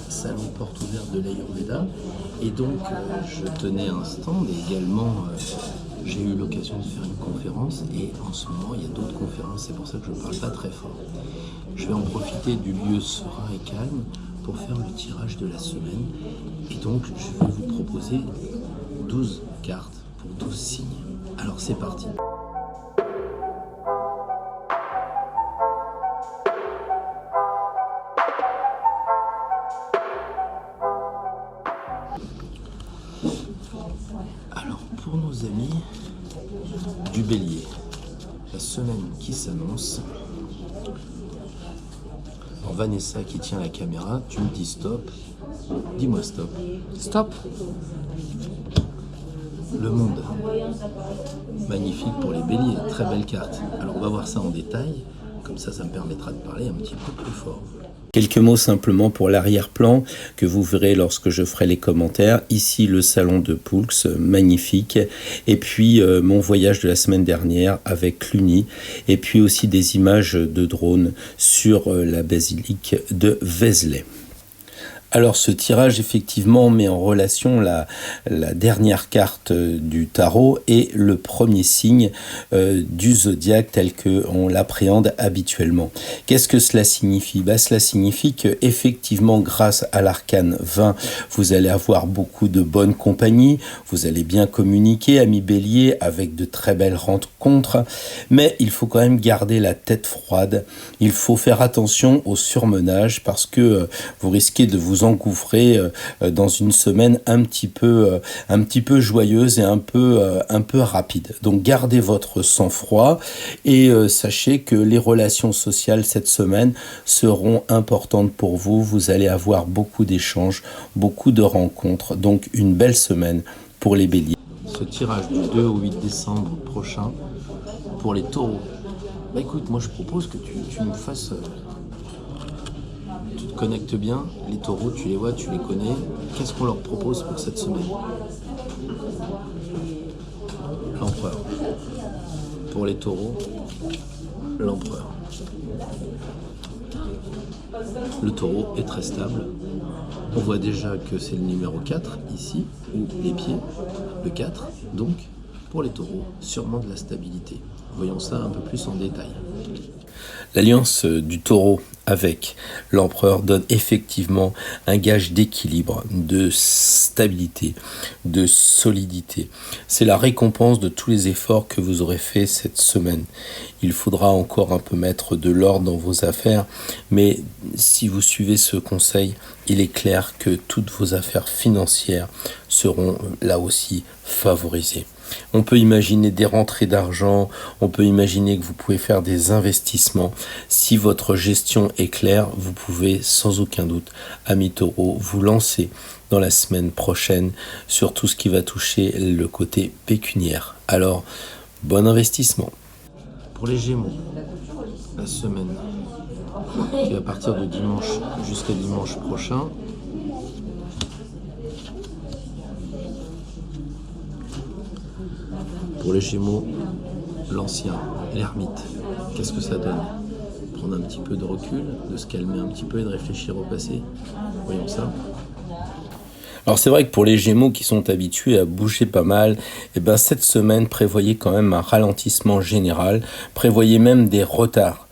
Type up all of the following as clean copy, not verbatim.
salon porte ouverte de l'Ayurveda. Et donc, je tenais un stand et également, j'ai eu l'occasion de faire une conférence. Et en ce moment, il y a d'autres conférences, c'est pour ça que je ne parle pas très fort. Je vais en profiter du lieu serein et calme pour faire le tirage de la semaine. Et donc, je vais vous proposer 12 cartes pour 12 signes. Alors, c'est parti. Alors, pour nos amis du Bélier, la semaine qui s'annonce. Alors, Vanessa qui tient la caméra, tu me dis stop. Dis-moi stop. Stop. Le monde. Magnifique pour les Béliers, très belle carte. Alors, on va voir ça en détail, comme ça me permettra de parler un petit peu plus fort. Quelques mots simplement pour l'arrière-plan que vous verrez lorsque je ferai les commentaires. Ici, le salon de Poulx, magnifique. Et puis, mon voyage de la semaine dernière avec Cluny. Et puis aussi des images de drones sur la basilique de Vézelay. Alors ce tirage effectivement met en relation la dernière carte du tarot et le premier signe du zodiaque tel qu'on l'appréhende habituellement. Qu'est-ce que cela signifie ? Cela signifie que effectivement grâce à l'arcane 20, vous allez avoir beaucoup de bonne compagnie, vous allez bien communiquer, amis Bélier, avec de très belles rencontres, mais il faut quand même garder la tête froide, il faut faire attention au surmenage parce que vous risquez de vous engouffrer dans une semaine un petit peu joyeuse et un peu rapide. Donc gardez votre sang-froid et sachez que les relations sociales cette semaine seront importantes pour vous. Vous allez avoir beaucoup d'échanges, beaucoup de rencontres. Donc une belle semaine pour les Béliers. Ce tirage du 2 au 8 décembre prochain pour les taureaux. Écoute, moi je propose que tu me fasses... Tu te connectes bien, les taureaux, tu les vois, tu les connais. Qu'est-ce qu'on leur propose pour cette semaine ? L'empereur. Pour les taureaux, l'empereur. Le taureau est très stable. On voit déjà que c'est le numéro 4 ici, ou les pieds, le 4. Donc, pour les taureaux, sûrement de la stabilité. Voyons ça un peu plus en détail. L'alliance du taureau avec l'empereur donne effectivement un gage d'équilibre, de stabilité, de solidité. C'est la récompense de tous les efforts que vous aurez faits cette semaine. Il faudra encore un peu mettre de l'ordre dans vos affaires, mais si vous suivez ce conseil, il est clair que toutes vos affaires financières seront là aussi favorisées. On peut imaginer des rentrées d'argent, on peut imaginer que vous pouvez faire des investissements. Si votre gestion est claire, vous pouvez sans aucun doute, amis taureaux, vous lancer dans la semaine prochaine sur tout ce qui va toucher le côté pécuniaire. Alors, bon investissement. Pour les Gémeaux, la semaine qui va partir de dimanche jusqu'à dimanche prochain, pour les Gémeaux, l'ancien, l'ermite, qu'est-ce que ça donne ? Prendre un petit peu de recul, de se calmer un petit peu et de réfléchir au passé. Voyons ça. Alors c'est vrai que pour les Gémeaux qui sont habitués à bouger pas mal, cette semaine prévoyez quand même un ralentissement général, prévoyez même des retards.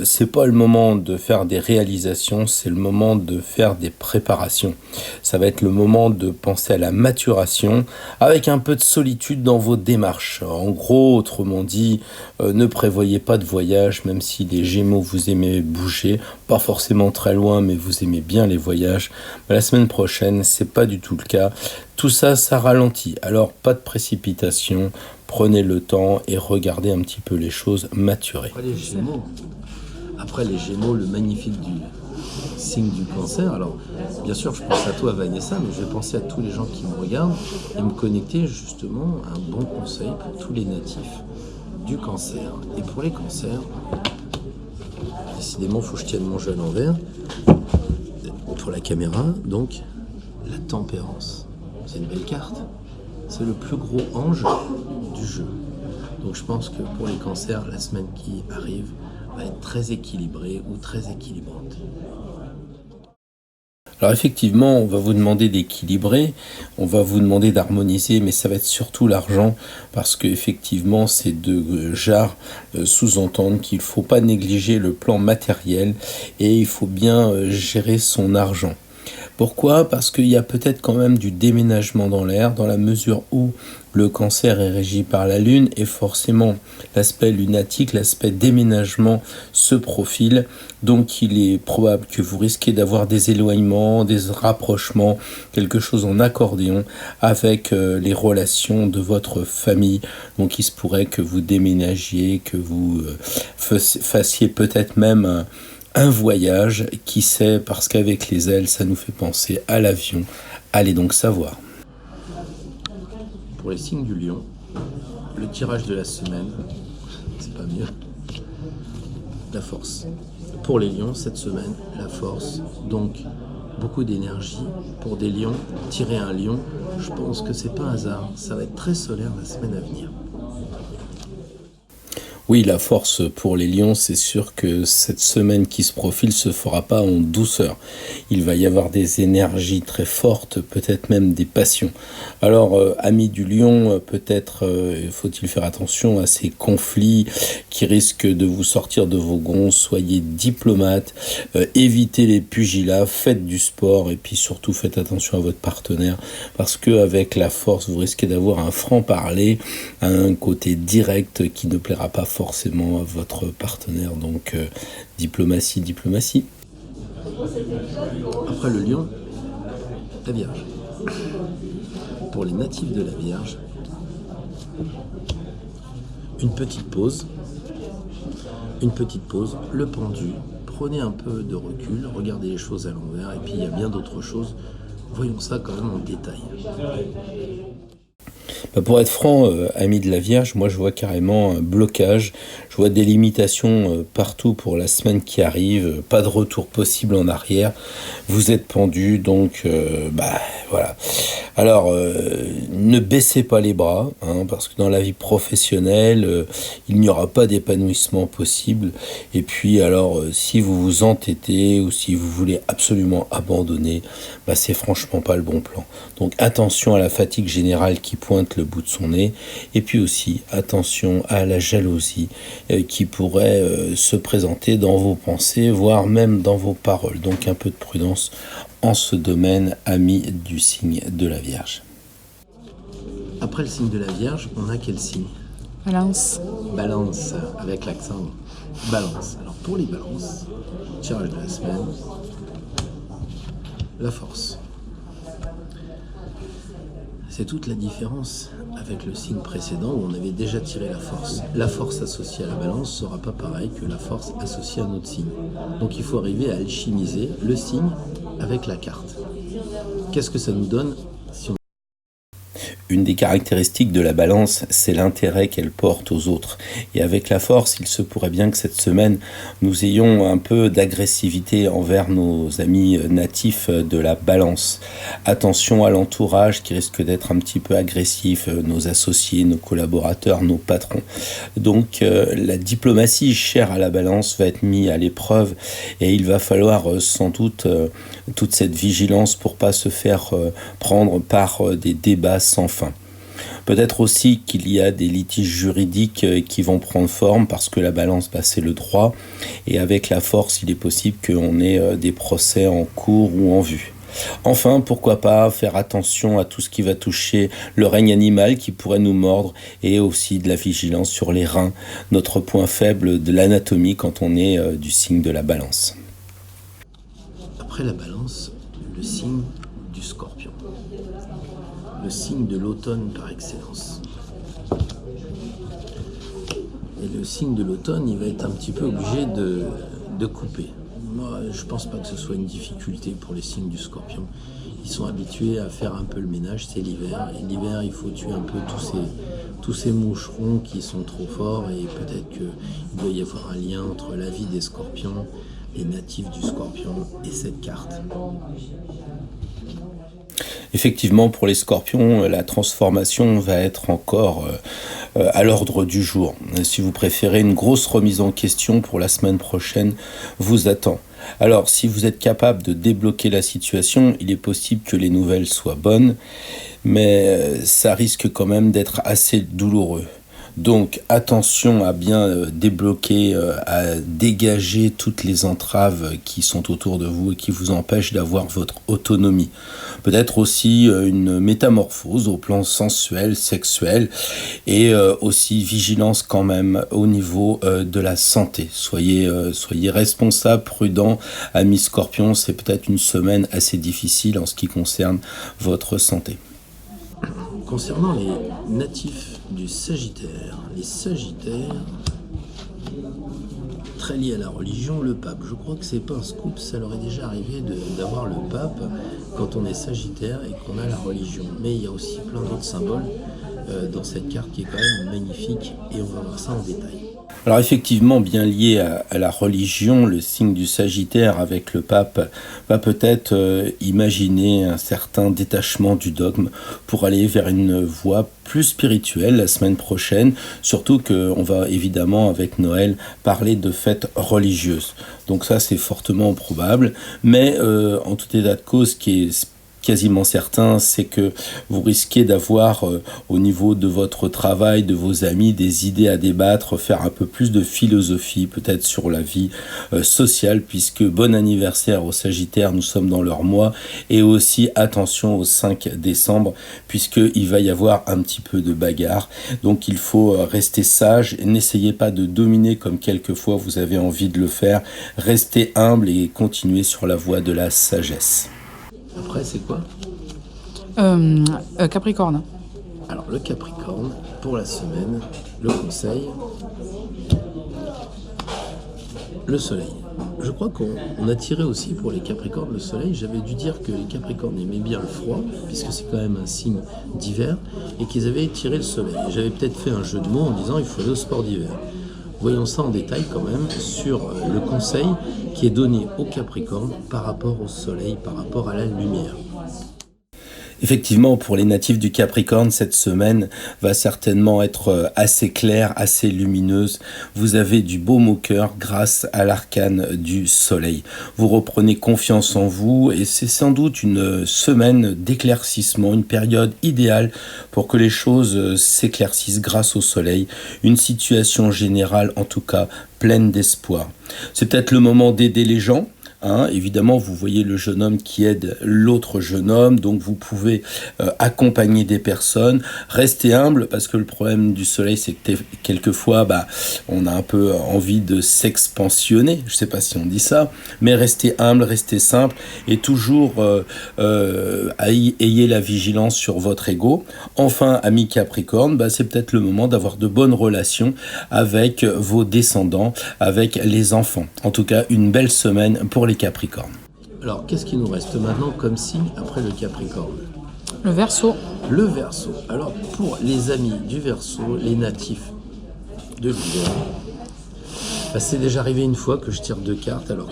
C'est pas le moment de faire des réalisations, c'est le moment de faire des préparations. Ça va être le moment de penser à la maturation avec un peu de solitude dans vos démarches. En gros, autrement dit, ne prévoyez pas de voyage, même si les Gémeaux vous aimez bouger, pas forcément très loin, mais vous aimez bien les voyages. La semaine prochaine, c'est pas du tout le cas. Tout ça, ça ralentit. Alors, pas de précipitation. Prenez le temps et regardez un petit peu les choses maturer. Après les Gémeaux, le magnifique du signe du Cancer. Alors, bien sûr, je pense à toi, Vanessa, mais je vais penser à tous les gens qui me regardent et me connecter justement à un bon conseil pour tous les natifs du Cancer. Et pour les cancers, décidément, il faut que je tienne mon jeu à l'envers. Pour la caméra, donc, la tempérance. C'est une belle carte. C'est le plus gros ange du jeu. Donc je pense que pour les cancers, la semaine qui arrive va être très équilibrée ou très équilibrante. Alors effectivement, on va vous demander d'équilibrer, on va vous demander d'harmoniser, mais ça va être surtout l'argent, parce qu'effectivement, ces deux jarres sous-entendent qu'il ne faut pas négliger le plan matériel et il faut bien gérer son argent. Pourquoi ? Parce qu'il y a peut-être quand même du déménagement dans l'air, dans la mesure où le cancer est régi par la lune et forcément l'aspect lunatique, l'aspect déménagement se profile. Donc il est probable que vous risquez d'avoir des éloignements, des rapprochements, quelque chose en accordéon avec les relations de votre famille. Donc il se pourrait que vous déménagiez, que vous fassiez peut-être même un voyage, qui sait, parce qu'avec les ailes, ça nous fait penser à l'avion. Allez donc savoir. Pour les signes du lion, le tirage de la semaine, c'est pas mieux, la force. Pour les lions, cette semaine, la force, donc beaucoup d'énergie. Pour des lions, tirer un lion, je pense que c'est pas un hasard, ça va être très solaire la semaine à venir. Oui, la force pour les lions, c'est sûr que cette semaine qui se profile se fera pas en douceur. Il va y avoir des énergies très fortes, peut-être même des passions. Alors, amis du lion, peut-être faut-il faire attention à ces conflits qui risquent de vous sortir de vos gonds. Soyez diplomate, évitez les pugilats, faites du sport et puis surtout faites attention à votre partenaire parce qu'avec la force, vous risquez d'avoir un franc-parler, un côté direct qui ne plaira pas forcément à votre partenaire, donc diplomatie. Après le lion, la Vierge. Pour les natifs de la Vierge, une petite pause, le pendu, prenez un peu de recul, regardez les choses à l'envers, et puis il y a bien d'autres choses, voyons ça quand même en détail. Pour être franc, ami de la Vierge, moi je vois carrément un blocage, je vois des limitations partout pour la semaine qui arrive, pas de retour possible en arrière, vous êtes pendu, donc voilà. Alors, ne baissez pas les bras, parce que dans la vie professionnelle, il n'y aura pas d'épanouissement possible, et puis alors, si vous vous entêtez ou si vous voulez absolument abandonner, c'est franchement pas le bon plan. Donc attention à la fatigue générale qui pointe le bout de son nez, et puis aussi attention à la jalousie qui pourrait se présenter dans vos pensées, voire même dans vos paroles. Donc un peu de prudence en ce domaine, amis du signe de la Vierge. Après le signe de la Vierge, on a quel signe ? Balance. Balance, avec l'accent. Balance. Alors pour les balances, tirage de la semaine, la force. C'est toute la différence avec le signe précédent où on avait déjà tiré la force. La force associée à la balance ne sera pas pareille que la force associée à notre signe. Donc il faut arriver à alchimiser le signe avec la carte. Qu'est-ce que ça nous donne si on... Une des caractéristiques de la balance, c'est l'intérêt qu'elle porte aux autres. Et avec la force, il se pourrait bien que cette semaine, nous ayons un peu d'agressivité envers nos amis natifs de la balance. Attention à l'entourage qui risque d'être un petit peu agressif, nos associés, nos collaborateurs, nos patrons. Donc la diplomatie chère à la balance va être mise à l'épreuve et il va falloir sans doute toute cette vigilance pour pas se faire prendre par des débats sans fin. Peut-être aussi qu'il y a des litiges juridiques qui vont prendre forme parce que la balance, c'est le droit et avec la force, il est possible qu'on ait des procès en cours ou en vue. Enfin, pourquoi pas faire attention à tout ce qui va toucher le règne animal qui pourrait nous mordre et aussi de la vigilance sur les reins, notre point faible de l'anatomie quand on est du signe de la balance. Après la balance, le signe du scorpion. Le signe de l'automne par excellence. Et le signe de l'automne, il va être un petit peu obligé de couper. Moi, je pense pas que ce soit une difficulté pour les signes du scorpion. Ils sont habitués à faire un peu le ménage, c'est l'hiver. Et l'hiver, il faut tuer un peu tous ces moucherons qui sont trop forts et peut-être qu'il doit y avoir un lien entre la vie des scorpions, les natifs du scorpion et cette carte. Effectivement, pour les scorpions, la transformation va être encore à l'ordre du jour. Si vous préférez, une grosse remise en question pour la semaine prochaine vous attend. Alors, si vous êtes capable de débloquer la situation, il est possible que les nouvelles soient bonnes, mais ça risque quand même d'être assez douloureux. Donc attention à bien débloquer, à dégager toutes les entraves qui sont autour de vous et qui vous empêchent d'avoir votre autonomie. Peut-être aussi une métamorphose au plan sensuel, sexuel, et aussi vigilance quand même au niveau de la santé. Soyez responsable, prudent, amis Scorpion, c'est peut-être une semaine assez difficile en ce qui concerne votre santé. Concernant les natifs du Sagittaire, les Sagittaires, très liés à la religion, le pape. Je crois que c'est pas un scoop, ça leur est déjà arrivé d'avoir le pape quand on est Sagittaire et qu'on a la religion. Mais il y a aussi plein d'autres symboles dans cette carte qui est quand même magnifique et on va voir ça en détail. Alors effectivement, bien lié à la religion, le signe du Sagittaire avec le pape va peut-être imaginer un certain détachement du dogme pour aller vers une voie plus spirituelle la semaine prochaine, surtout qu'on va évidemment avec Noël parler de fêtes religieuses. Donc ça c'est fortement probable, mais en tout état de cause, ce qui est quasiment certain, c'est que vous risquez d'avoir au niveau de votre travail, de vos amis, des idées à débattre, faire un peu plus de philosophie peut-être sur la vie sociale, puisque bon anniversaire aux Sagittaires, nous sommes dans leur mois, et aussi attention au 5 décembre, puisqu'il va y avoir un petit peu de bagarre, donc il faut rester sage, et n'essayez pas de dominer comme quelquefois vous avez envie de le faire, restez humble et continuez sur la voie de la sagesse. Après, c'est quoi ? Capricorne. Alors, le Capricorne, pour la semaine, le conseil, le soleil. Je crois qu'on a tiré aussi pour les Capricornes le soleil. J'avais dû dire que les Capricornes aimaient bien le froid, puisque c'est quand même un signe d'hiver, et qu'ils avaient tiré le soleil. J'avais peut-être fait un jeu de mots en disant il faut aller au sport d'hiver. Voyons ça en détail quand même sur le conseil qui est donné au Capricorne par rapport au soleil, par rapport à la lumière. Effectivement, pour les natifs du Capricorne, cette semaine va certainement être assez claire, assez lumineuse. Vous avez du baume au cœur grâce à l'arcane du soleil. Vous reprenez confiance en vous et c'est sans doute une semaine d'éclaircissement, une période idéale pour que les choses s'éclaircissent grâce au soleil. Une situation générale, en tout cas, pleine d'espoir. C'est peut-être le moment d'aider les gens. Évidemment, vous voyez le jeune homme qui aide l'autre jeune homme, donc vous pouvez accompagner des personnes, rester humble, parce que le problème du soleil, c'est que quelquefois, on a un peu envie de s'expansionner, je ne sais pas si on dit ça, mais restez humble, restez simple, et toujours ayez la vigilance sur votre ego. Enfin, ami Capricorne, c'est peut-être le moment d'avoir de bonnes relations avec vos descendants, avec les enfants. En tout cas, une belle semaine pour les Capricornes. Alors, qu'est-ce qui nous reste maintenant comme signe après le Capricorne ? Le Verseau. Le Verseau. Alors, pour les amis du Verseau, les natifs de l'hiver, c'est déjà arrivé une fois que je tire 2 cartes. Alors,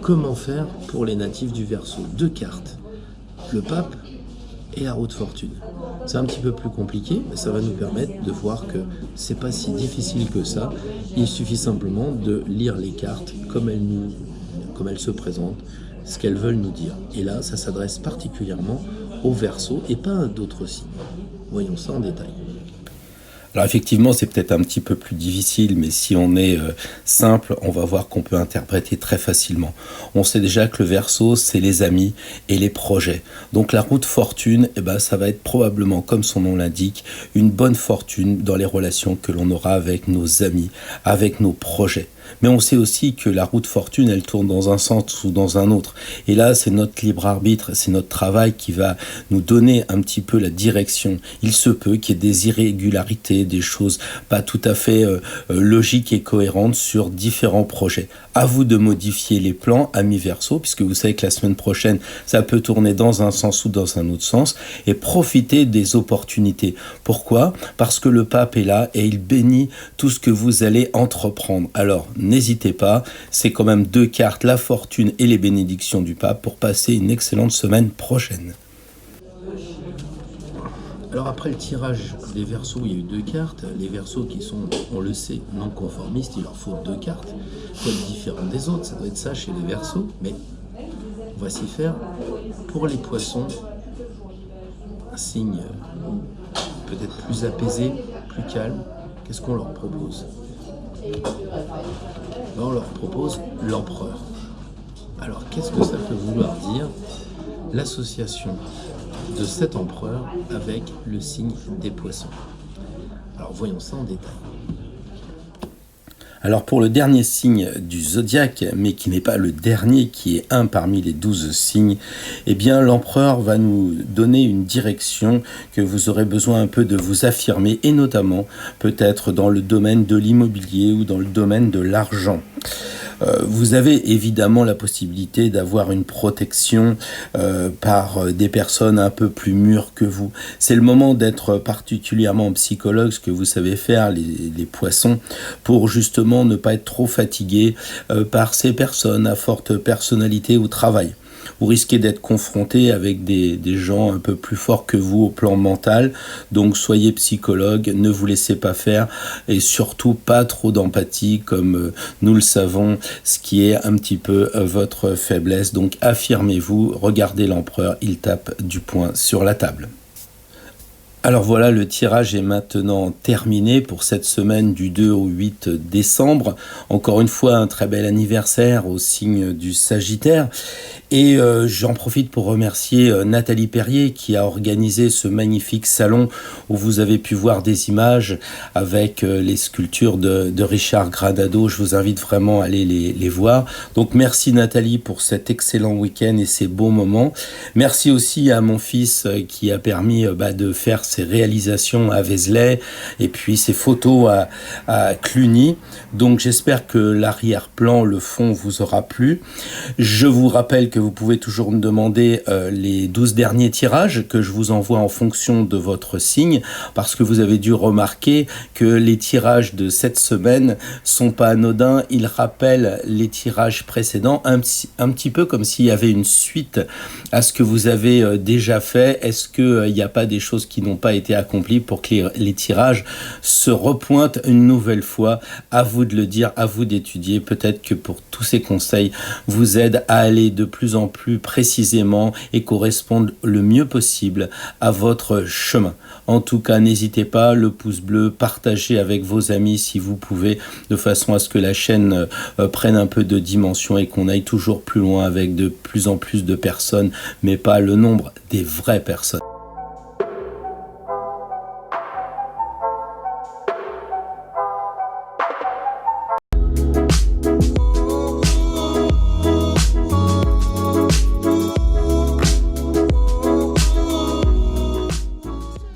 comment faire pour les natifs du Verseau ? 2 cartes. Le pape et la roue de fortune. C'est un petit peu plus compliqué, mais ça va nous permettre de voir que c'est pas si difficile que ça. Il suffit simplement de lire les cartes comme elles se présentent, ce qu'elles veulent nous dire. Et là, ça s'adresse particulièrement au Verseau et pas à d'autres signes. Voyons ça en détail. Alors effectivement, c'est peut-être un petit peu plus difficile, mais si on est simple, on va voir qu'on peut interpréter très facilement. On sait déjà que le Verseau, c'est les amis et les projets. Donc la roue de fortune, ça va être probablement, comme son nom l'indique, une bonne fortune dans les relations que l'on aura avec nos amis, avec nos projets. Mais on sait aussi que la roue de fortune, elle tourne dans un sens ou dans un autre. Et là, c'est notre libre arbitre, c'est notre travail qui va nous donner un petit peu la direction. Il se peut qu'il y ait des irrégularités, des choses pas tout à fait logiques et cohérentes sur différents projets. À vous de modifier les plans, amis Verseau, puisque vous savez que la semaine prochaine, ça peut tourner dans un sens ou dans un autre sens, et profiter des opportunités. Pourquoi ? Parce que le pape est là et il bénit tout ce que vous allez entreprendre. Alors, n'hésitez pas, c'est quand même 2 cartes, la fortune et les bénédictions du pape, pour passer une excellente semaine prochaine. Alors après le tirage des Verseaux, il y a eu 2 cartes. Les Verseaux qui sont, on le sait, non conformistes, il leur faut 2 cartes. Quoi de différent des autres? Ça doit être ça chez les Verseaux, mais on va s'y faire. Pour les Poissons, un signe peut-être plus apaisé, plus calme. Qu'est-ce qu'on leur propose? On leur propose l'Empereur. Alors qu'est-ce que ça peut vouloir dire? L'association de cet empereur avec le signe des Poissons. Alors voyons ça en détail. Alors pour le dernier signe du zodiaque, mais qui n'est pas le dernier, qui est un parmi les 12 signes, eh bien l'empereur va nous donner une direction que vous aurez besoin un peu de vous affirmer, et notamment peut-être dans le domaine de l'immobilier ou dans le domaine de l'argent. Vous avez évidemment la possibilité d'avoir une protection par des personnes un peu plus mûres que vous. C'est le moment d'être particulièrement psychologue, ce que vous savez faire, les poissons, pour justement ne pas être trop fatigué par ces personnes à forte personnalité au travail. Vous risquez d'être confronté avec des gens un peu plus forts que vous au plan mental. Donc soyez psychologue, ne vous laissez pas faire et surtout pas trop d'empathie comme nous le savons, ce qui est un petit peu votre faiblesse. Donc affirmez-vous, regardez l'empereur, il tape du poing sur la table. Alors voilà, le tirage est maintenant terminé pour cette semaine du 2 au 8 décembre. Encore une fois, un très bel anniversaire au signe du Sagittaire. Et j'en profite pour remercier Nathalie Perrier qui a organisé ce magnifique salon où vous avez pu voir des images avec les sculptures de Richard Granado. Je vous invite vraiment à aller les voir. Donc merci Nathalie pour cet excellent week-end et ces beaux moments. Merci aussi à mon fils qui a permis de faire ses réalisations à Vézelay et puis ses photos à Cluny. Donc j'espère que l'arrière-plan, le fond vous aura plu. Je vous rappelle que vous pouvez toujours me demander les 12 derniers tirages que je vous envoie en fonction de votre signe, parce que vous avez dû remarquer que les tirages de cette semaine sont pas anodins, ils rappellent les tirages précédents, un petit peu comme s'il y avait une suite à ce que vous avez déjà fait. Est-ce qu'il n'y a pas des choses qui n'ont pas été accomplies pour que les tirages se repointent une nouvelle fois? À vous de le dire, à vous d'étudier. Peut-être que pour tous ces conseils vous aident à aller de plus en plus précisément et correspondre le mieux possible à votre chemin. En tout cas, n'hésitez pas, le pouce bleu, partagez avec vos amis si vous pouvez, de façon à ce que la chaîne prenne un peu de dimension et qu'on aille toujours plus loin avec de plus en plus de personnes, mais pas le nombre des vraies personnes.